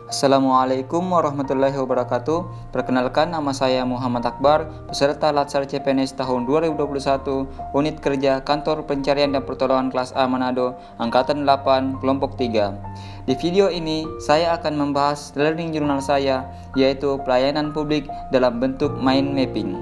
Assalamualaikum warahmatullahi wabarakatuh. Perkenalkan, nama saya Muhammad Akbar, peserta Latsar CPNS tahun 2021, Unit Kerja Kantor Pencarian dan Pertolongan Kelas A Manado, Angkatan 8, Kelompok 3. Di video ini, saya akan membahas learning jurnal saya, yaitu pelayanan publik dalam bentuk mind mapping.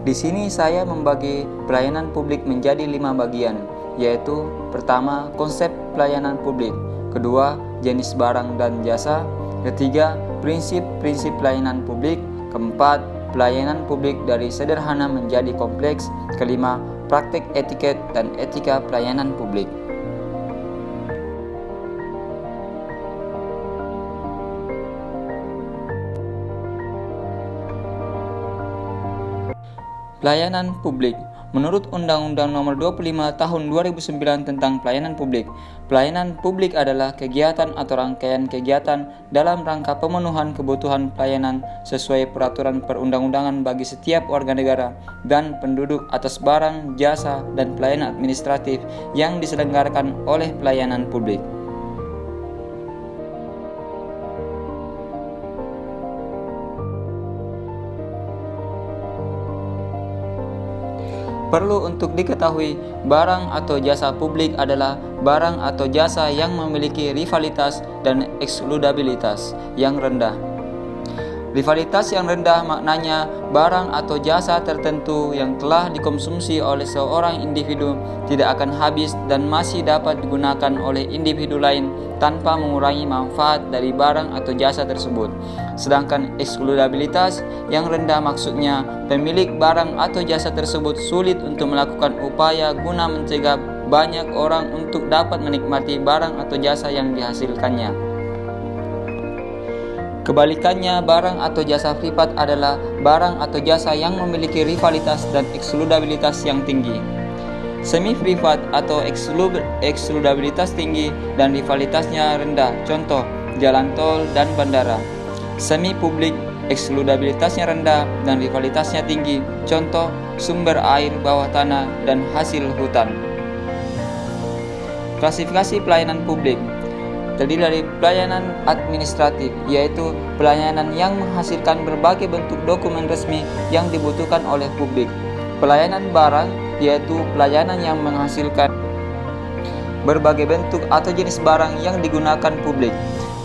Di sini saya membagi pelayanan publik menjadi 5 bagian, yaitu pertama, konsep pelayanan publik, kedua, jenis barang dan jasa, ketiga, prinsip-prinsip pelayanan publik, keempat, pelayanan publik dari sederhana menjadi kompleks, kelima, praktik etiket dan etika pelayanan publik. Pelayanan publik. Menurut Undang-Undang Nomor 25 Tahun 2009 tentang Pelayanan Publik, pelayanan publik adalah kegiatan atau rangkaian kegiatan dalam rangka pemenuhan kebutuhan pelayanan sesuai peraturan perundang-undangan bagi setiap warga negara dan penduduk atas barang, jasa, dan pelayanan administratif yang diselenggarakan oleh pelayanan publik. Perlu untuk diketahui, barang atau jasa publik adalah barang atau jasa yang memiliki rivalitas dan eksklusibilitas yang rendah. Rivalitas yang rendah maknanya barang atau jasa tertentu yang telah dikonsumsi oleh seorang individu tidak akan habis dan masih dapat digunakan oleh individu lain tanpa mengurangi manfaat dari barang atau jasa tersebut. Sedangkan eksklusibilitas yang rendah maksudnya pemilik barang atau jasa tersebut sulit untuk melakukan upaya guna mencegah banyak orang untuk dapat menikmati barang atau jasa yang dihasilkannya. Kebalikannya, barang atau jasa privat adalah barang atau jasa yang memiliki rivalitas dan eksklusibilitas yang tinggi. Semi privat atau eksklusibilitas tinggi dan rivalitasnya rendah, contoh jalan tol dan bandara. Semi publik, eksklusibilitasnya rendah dan rivalitasnya tinggi, contoh sumber air bawah tanah dan hasil hutan. Klasifikasi pelayanan publik terdiri dari pelayanan administratif, yaitu pelayanan yang menghasilkan berbagai bentuk dokumen resmi yang dibutuhkan oleh publik. Pelayanan barang, yaitu pelayanan yang menghasilkan berbagai bentuk atau jenis barang yang digunakan publik.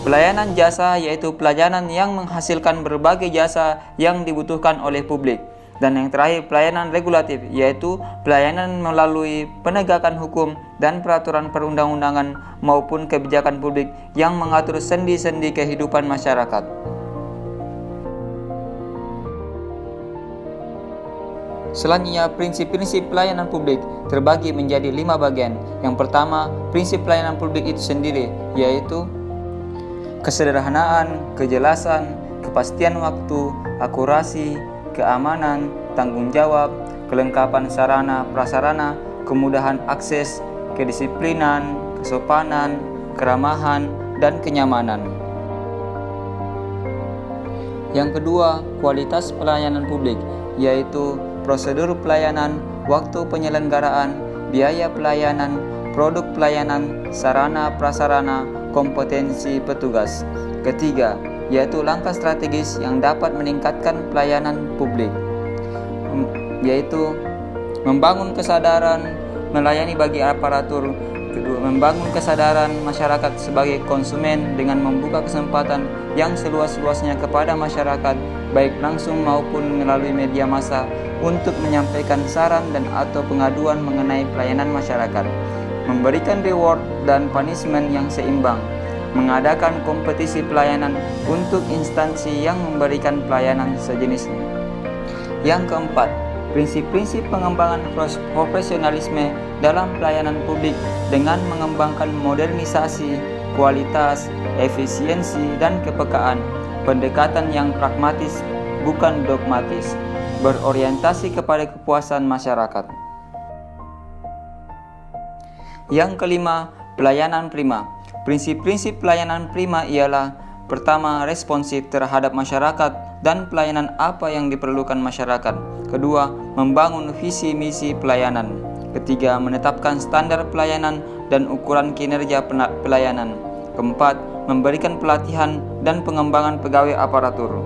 Pelayanan jasa, yaitu pelayanan yang menghasilkan berbagai jasa yang dibutuhkan oleh publik. Dan yang terakhir, pelayanan regulatif, yaitu pelayanan melalui penegakan hukum dan peraturan perundang-undangan maupun kebijakan publik yang mengatur sendi-sendi kehidupan masyarakat. Selanjutnya, prinsip-prinsip pelayanan publik terbagi menjadi 5 bagian. Yang pertama, prinsip pelayanan publik itu sendiri, yaitu kesederhanaan, kejelasan, kepastian waktu, akurasi, keamanan, tanggung jawab, kelengkapan sarana prasarana, kemudahan akses, kedisiplinan, kesopanan, keramahan, dan kenyamanan. Yang kedua, kualitas pelayanan publik, yaitu prosedur pelayanan, waktu penyelenggaraan, biaya pelayanan, produk pelayanan, sarana prasarana, kompetensi petugas. Ketiga, yaitu langkah strategis yang dapat meningkatkan pelayanan publik, yaitu membangun kesadaran melayani bagi aparatur. Kedua, membangun kesadaran masyarakat sebagai konsumen dengan membuka kesempatan yang seluas-luasnya kepada masyarakat, baik langsung maupun melalui media massa, untuk menyampaikan saran dan atau pengaduan mengenai pelayanan masyarakat. Memberikan reward dan punishment yang seimbang. Mengadakan kompetisi pelayanan untuk instansi yang memberikan pelayanan sejenis. Yang keempat, prinsip-prinsip pengembangan profesionalisme dalam pelayanan publik dengan mengembangkan modernisasi, kualitas, efisiensi, dan kepekaan. Pendekatan yang pragmatis, bukan dogmatis, berorientasi kepada kepuasan masyarakat. Yang kelima, pelayanan prima. Prinsip-prinsip pelayanan prima ialah pertama, responsif terhadap masyarakat dan pelayanan apa yang diperlukan masyarakat. Kedua, membangun visi misi pelayanan. Ketiga, menetapkan standar pelayanan dan ukuran kinerja pelayanan. Keempat, memberikan pelatihan dan pengembangan pegawai aparatur.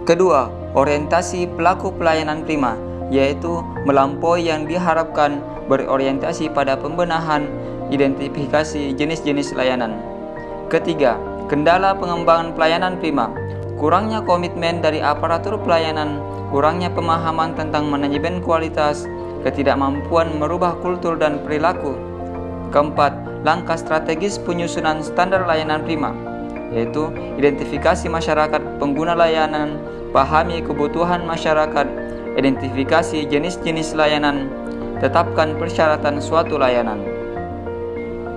Kedua, orientasi pelaku pelayanan prima, yaitu melampaui yang diharapkan berorientasi pada pembenahan, identifikasi jenis-jenis layanan. Ketiga, kendala pengembangan pelayanan prima, kurangnya komitmen dari aparatur pelayanan, kurangnya pemahaman tentang manajemen kualitas, ketidakmampuan merubah kultur dan perilaku. Keempat, langkah strategis penyusunan standar layanan prima, yaitu identifikasi masyarakat pengguna layanan, pahami kebutuhan masyarakat, identifikasi jenis-jenis layanan, tetapkan persyaratan suatu layanan.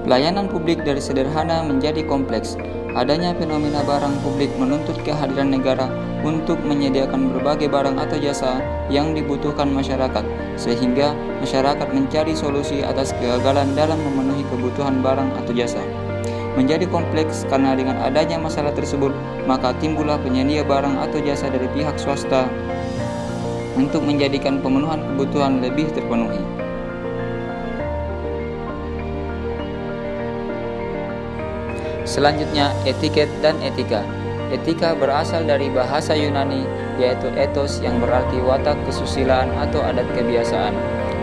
Pelayanan publik dari sederhana menjadi kompleks. Adanya fenomena barang publik menuntut kehadiran negara untuk menyediakan berbagai barang atau jasa yang dibutuhkan masyarakat, sehingga masyarakat mencari solusi atas kegagalan dalam memenuhi kebutuhan barang atau jasa. Menjadi kompleks karena dengan adanya masalah tersebut, maka timbullah penyedia barang atau jasa dari pihak swasta untuk menjadikan pemenuhan kebutuhan lebih terpenuhi. Selanjutnya, etiket dan etika. Etika berasal dari bahasa Yunani, yaitu ethos yang berarti watak kesusilaan atau adat kebiasaan.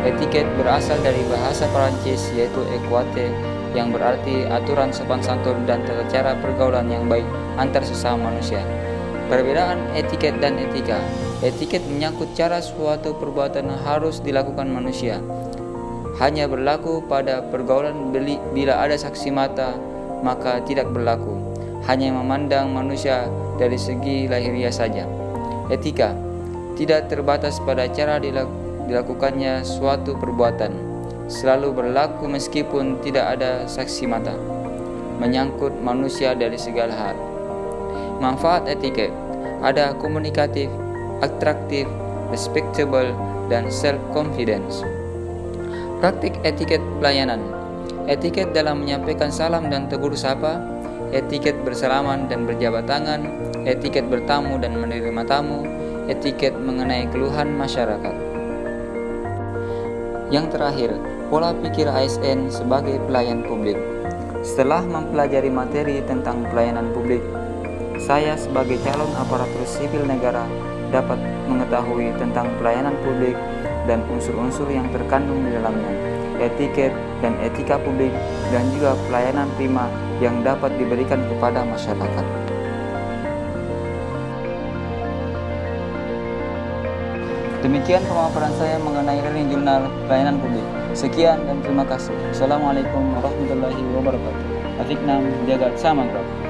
Etiket berasal dari bahasa Perancis, yaitu equate, yang berarti aturan sopan santun dan tata cara pergaulan yang baik antar sesama manusia. Perbedaan etiket dan etika. Etiket menyangkut cara suatu perbuatan harus dilakukan manusia. Hanya berlaku pada pergaulan bila ada saksi mata, maka tidak berlaku. Hanya memandang manusia dari segi lahiriah saja. Etika tidak terbatas pada cara dilakukannya suatu perbuatan, selalu berlaku meskipun tidak ada saksi mata, menyangkut manusia dari segala hal. Manfaat etiket ada komunikatif, atraktif, respectable, dan self-confidence. Praktik etiket pelayanan. Etiket dalam menyampaikan salam dan tegur sapa, etiket bersalaman dan berjabat tangan, etiket bertamu dan menerima tamu, etiket mengenai keluhan masyarakat. Yang terakhir, pola pikir ASN sebagai pelayan publik. Setelah mempelajari materi tentang pelayanan publik, saya sebagai calon aparatur sipil negara dapat mengetahui tentang pelayanan publik dan unsur-unsur yang terkandung di dalamnya, etiket dan etika publik, dan juga pelayanan prima yang dapat diberikan kepada masyarakat. Demikian pemaparan saya mengenai Learning Journal Pelayanan Publik. Sekian dan terima kasih. Assalamualaikum warahmatullahi wabarakatuh. Afiknam Jagat Samangkrab.